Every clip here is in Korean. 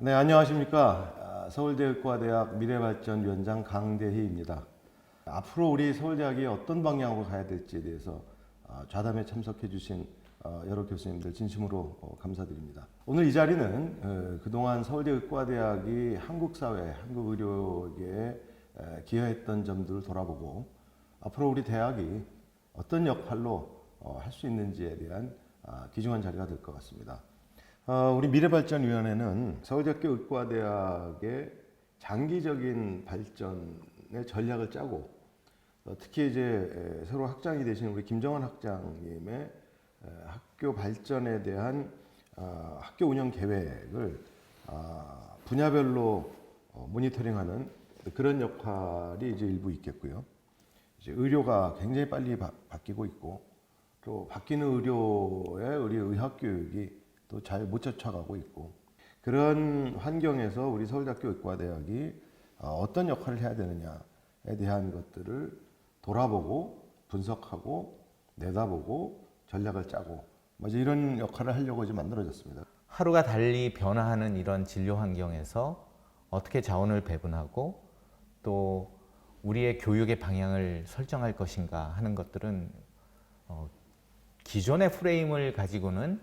네, 안녕하십니까. 서울대의과대학 미래발전위원장 강대희입니다. 앞으로 우리 서울대학이 어떤 방향으로 가야 될지에 대해서 좌담에 참석해 주신 여러 교수님들 진심으로 감사드립니다. 오늘 이 자리는 그동안 서울대의과대학이 한국사회, 한국의료계에 기여했던 점들을 돌아보고 앞으로 우리 대학이 어떤 역할로 할 수 있는지에 대한 귀중한 자리가 될 것 같습니다. 우리 미래발전위원회는 서울대학교 의과대학의 장기적인 발전의 전략을 짜고 특히 이제 새로 학장이 되신 우리 김정원 학장님의 학교 발전에 대한 학교 운영 계획을 분야별로 모니터링하는 그런 역할이 이제 일부 있겠고요. 이제 의료가 굉장히 빨리 바뀌고 있고 또 바뀌는 의료의 우리 의학 교육이 또 잘 못 쫓아가고 있고 그런 환경에서 우리 서울대학교 의과대학이 어떤 역할을 해야 되느냐에 대한 것들을 돌아보고 분석하고 내다보고 전략을 짜고 이제 이런 역할을 하려고 이제 만들어졌습니다. 하루가 달리 변화하는 이런 진료 환경에서 어떻게 자원을 배분하고 또 우리의 교육의 방향을 설정할 것인가 하는 것들은 기존의 프레임을 가지고는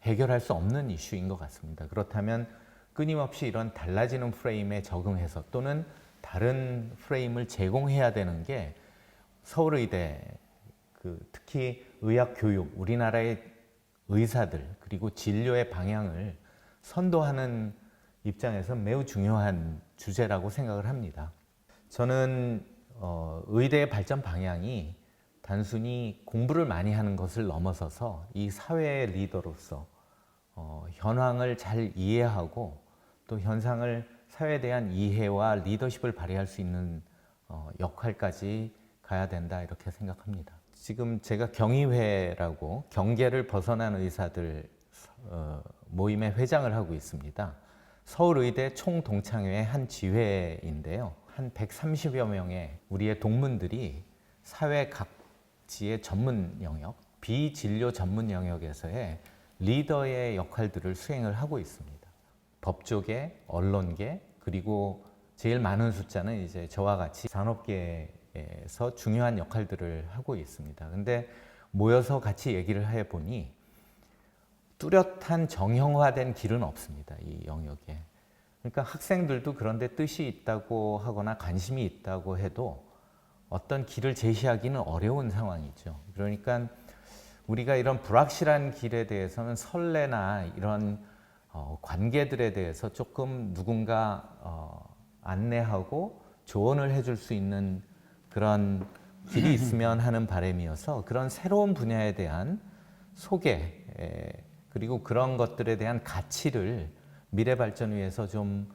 해결할 수 없는 이슈인 것 같습니다. 그렇다면 끊임없이 이런 달라지는 프레임에 적응해서 또는 다른 프레임을 제공해야 되는 게 서울의대, 특히 의학교육, 우리나라의 의사들 그리고 진료의 방향을 선도하는 입장에서 매우 중요한 주제라고 생각을 합니다. 저는 의대의 발전 방향이 단순히 공부를 많이 하는 것을 넘어서서 이 사회의 리더로서 현황을 잘 이해하고 또 현상을 사회에 대한 이해와 리더십을 발휘할 수 있는 역할까지 가야 된다 이렇게 생각합니다. 지금 제가 경의회라고 경계를 벗어난 의사들 모임의 회장을 하고 있습니다. 서울의대 총동창회의 한 지회인데요. 한 130여 명의 우리의 동문들이 사회 각지의 전문 영역, 비진료 전문 영역에서의 리더의 역할들을 수행을 하고 있습니다. 법조계, 언론계, 그리고 제일 많은 숫자는 이제 저와 같이 산업계에서 중요한 역할들을 하고 있습니다. 근데 모여서 같이 얘기를 해보니 뚜렷한 정형화된 길은 없습니다. 이 영역에. 그러니까 학생들도 그런데 뜻이 있다고 하거나 관심이 있다고 해도 어떤 길을 제시하기는 어려운 상황이죠. 그러니까 우리가 이런 불확실한 길에 대해서는 선례나 이런 관계들에 대해서 조금 누군가 안내하고 조언을 해줄 수 있는 그런 길이 있으면 하는 바람이어서 그런 새로운 분야에 대한 소개 그리고 그런 것들에 대한 가치를 미래발전위에서 좀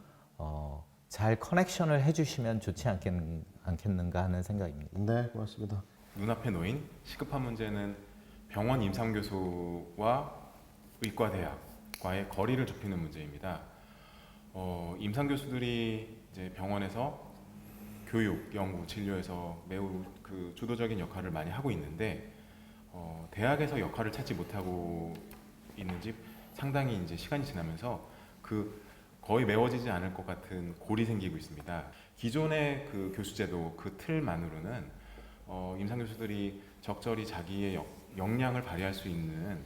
잘 커넥션을 해주시면 좋지 않겠는가 하는 생각입니다. 네, 고맙습니다. 눈앞에 놓인 시급한 문제는 병원 임상교수와 의과대학과의 거리를 좁히는 문제입니다. 임상교수들이 이제 병원에서 교육, 연구, 진료에서 매우 주도적인 역할을 많이 하고 있는데 대학에서 역할을 찾지 못하고 있는지 상당히 이제 시간이 지나면서 거의 메워지지 않을 것 같은 골이 생기고 있습니다. 기존의 교수제도 틀만으로는 임상교수들이 적절히 자기의 역량을 발휘할 수 있는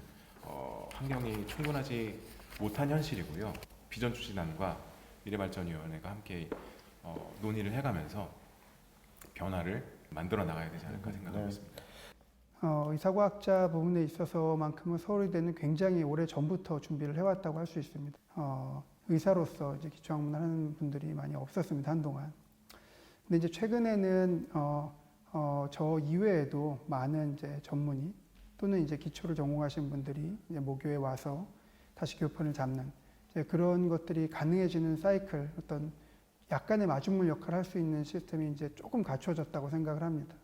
환경이 충분하지 못한 현실이고요. 비전추진단과 미래발전위원회가 함께 논의를 해가면서 변화를 만들어 나가야 되지 않을까 생각하고 있습니다. 의사과학자 부분에 있어서만큼은 서울의대는 굉장히 오래 전부터 준비를 해왔다고 할 수 있습니다. 의사로서 이제 기초학문을 하는 분들이 많이 없었습니다, 한동안. 근데 이제 최근에는 저 이외에도 많은 이제 전문의 또는 이제 기초를 전공하신 분들이 이제 모교에 와서 다시 교편을 잡는 이제 그런 것들이 가능해지는 사이클, 어떤 약간의 마중물 역할을 할 수 있는 시스템이 이제 조금 갖춰졌다고 생각을 합니다.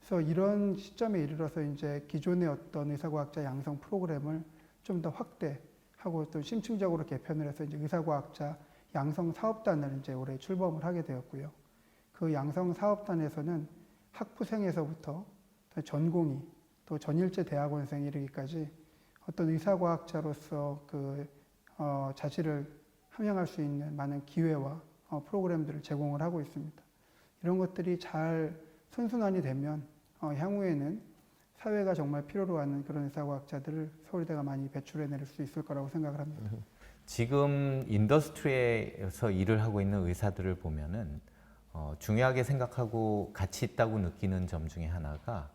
그래서 이런 시점에 이르러서 이제 기존의 어떤 의사과학자 양성 프로그램을 좀 더 확대하고 또 심층적으로 개편을 해서 이제 의사과학자 양성 사업단을 이제 올해 출범을 하게 되었고요. 그 양성 사업단에서는 학부생에서부터 전공의 또 전일제 대학원생에 이르기까지 어떤 의사과학자로서 자질을 함양할 수 있는 많은 기회와 프로그램들을 제공을 하고 있습니다. 이런 것들이 잘 선순환이 되면 향후에는 사회가 정말 필요로 하는 그런 의사과학자들을 서울대가 많이 배출해낼 수 있을 거라고 생각을 합니다. 지금 인더스트리에서 일을 하고 있는 의사들을 보면은 중요하게 생각하고 가치 있다고 느끼는 점 중에 하나가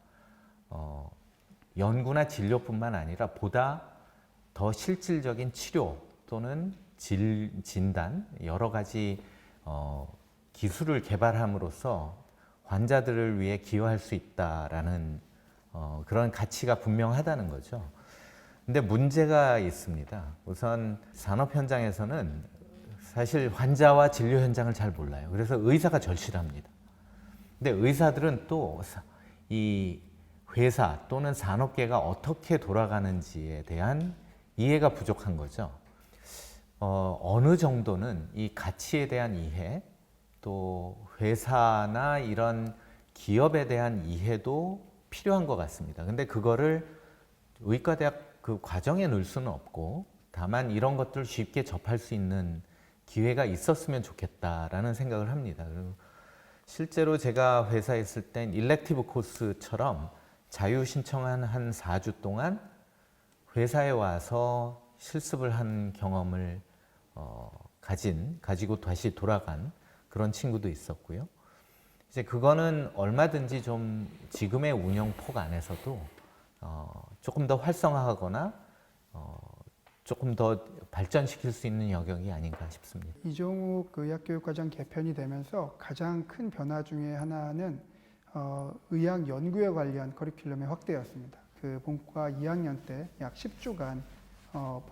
연구나 진료뿐만 아니라 보다 더 실질적인 치료 또는 진단 여러 가지 기술을 개발함으로써 환자들을 위해 기여할 수 있다라는 그런 가치가 분명하다는 거죠. 근데 문제가 있습니다. 우선 산업 현장에서는 사실 환자와 진료 현장을 잘 몰라요. 그래서 의사가 절실합니다. 근데 의사들은 또 이 회사 또는 산업계가 어떻게 돌아가는지에 대한 이해가 부족한 거죠. 어느 정도는 이 가치에 대한 이해, 또 회사나 이런 기업에 대한 이해도 필요한 것 같습니다. 근데 그거를 의과대학 그 과정에 넣을 수는 없고, 다만 이런 것들을 쉽게 접할 수 있는 기회가 있었으면 좋겠다라는 생각을 합니다. 그리고 실제로 제가 회사에 있을 땐 일렉티브 코스처럼 자유 신청한 한 4주 동안 회사에 와서 실습을 한 경험을 가지고 다시 돌아간 그런 친구도 있었고요. 이제 그거는 얼마든지 좀 지금의 운영 폭 안에서도 조금 더 활성화하거나 조금 더 발전시킬 수 있는 영역이 아닌가 싶습니다. 이종욱 의학교육과정 개편이 되면서 가장 큰 변화 중에 하나는 의학 연구에 관련 커리큘럼의 확대였습니다. 그 본과 2학년 때 약 10주간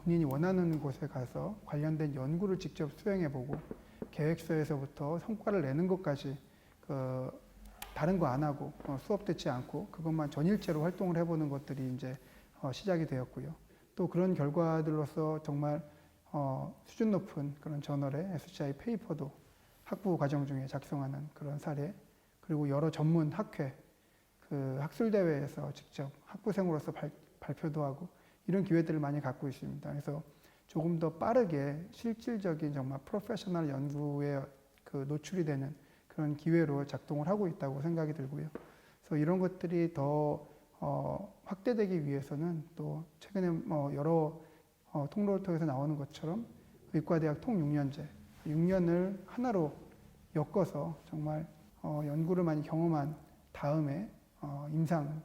본인이 원하는 곳에 가서 관련된 연구를 직접 수행해보고 계획서에서부터 성과를 내는 것까지 다른 거 안 하고 수업 듣지 않고 그것만 전일제로 활동을 해보는 것들이 이제 시작이 되었고요. 또 그런 결과들로서 정말 수준 높은 그런 저널의 SCI 페이퍼도 학부 과정 중에 작성하는 그런 사례, 그리고 여러 전문 학회, 그 학술대회에서 직접 학부생으로서 발표도 하고 이런 기회들을 많이 갖고 있습니다. 그래서 조금 더 빠르게 실질적인 정말 프로페셔널 연구에 그 노출이 되는 그런 기회로 작동을 하고 있다고 생각이 들고요. 그래서 이런 것들이 더 확대되기 위해서는 또 최근에 여러 통로를 통해서 나오는 것처럼 의과대학 통 6년제, 6년을 하나로 엮어서 정말 연구를 많이 경험한 다음에 임상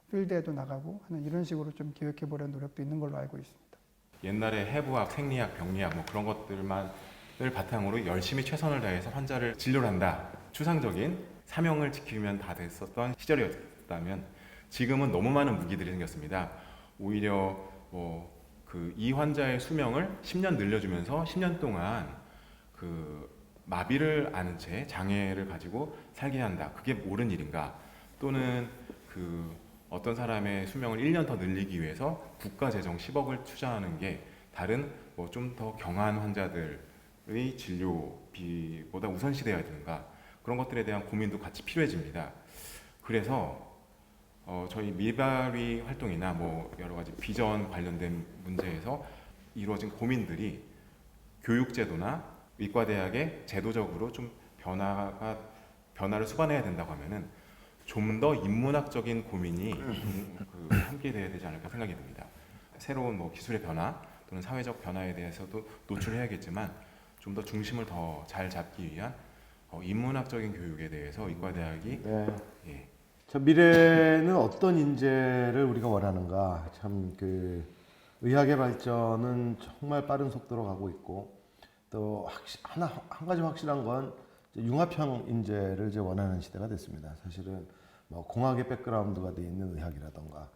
필드에도 나가고 하는 이런 식으로 좀 기획해 보려는 노력도 있는 걸로 알고 있습니다. 옛날에 해부학, 생리학, 병리학 뭐 그런 것들만을 바탕으로 열심히 최선을 다해서 환자를 진료를 한다. 추상적인 사명을 지키면 다 됐었던 시절이었다면 지금은 너무 많은 무기들이 생겼습니다. 오히려 이 환자의 수명을 10년 늘려주면서 10년 동안 그 마비를 앓은 채 장애를 가지고 살게 한다. 그게 옳은 일인가? 또는 그 어떤 사람의 수명을 1년 더 늘리기 위해서 국가 재정 10억을 투자하는 게 다른 좀 더 경한 환자들의 진료비보다 우선시돼야 되는가? 그런 것들에 대한 고민도 같이 필요해집니다. 그래서 저희 밀바리 활동이나 여러 가지 비전 관련된 문제에서 이루어진 고민들이 교육제도나 의과대학의 제도적으로 좀 변화를 수반해야 된다고 하면은 좀 더 인문학적인 고민이 함께 돼야 되지 않을까 생각이 듭니다. 새로운 기술의 변화 또는 사회적 변화에 대해서도 노출해야겠지만 좀 더 중심을 더 잘 잡기 위한 인문학적인 교육에 대해서 의과대학이 저 미래는 어떤 인재를 우리가 원하는가? 참 그 의학의 발전은 정말 빠른 속도로 가고 있고 또 한 가지 확실한 건 융합형 인재를 이제 원하는 시대가 됐습니다. 사실은 공학의 백그라운드가 돼 있는 의학이라던가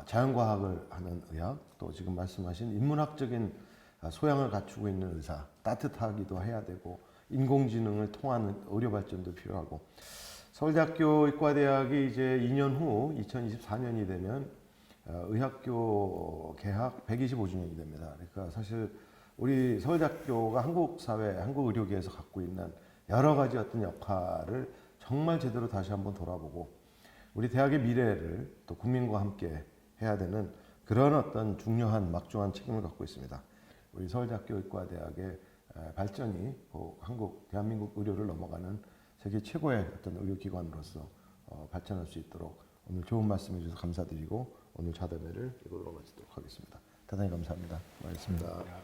자연과학을 하는 의학, 또 지금 말씀하신 인문학적인 소양을 갖추고 있는 의사, 따뜻하기도 해야 되고 인공지능을 통하는 의료 발전도 필요하고 서울대학교 의과대학이 이제 2년 후 2024년이 되면 의학교 개학 125주년이 됩니다. 그러니까 사실 우리 서울대학교가 한국 사회, 한국 의료계에서 갖고 있는 여러 가지 어떤 역할을 정말 제대로 다시 한번 돌아보고 우리 대학의 미래를 또 국민과 함께 해야 되는 그런 어떤 중요한 막중한 책임을 갖고 있습니다. 우리 서울대학교 의과대학의 발전이 한국 대한민국 의료를 넘어가는 세계 최고의 어떤 의료기관으로서 발전할 수 있도록 오늘 좋은 말씀 해주셔서 감사드리고 오늘 자담회를 이걸로 마치도록 하겠습니다. 대단히 감사합니다. 고맙습니다.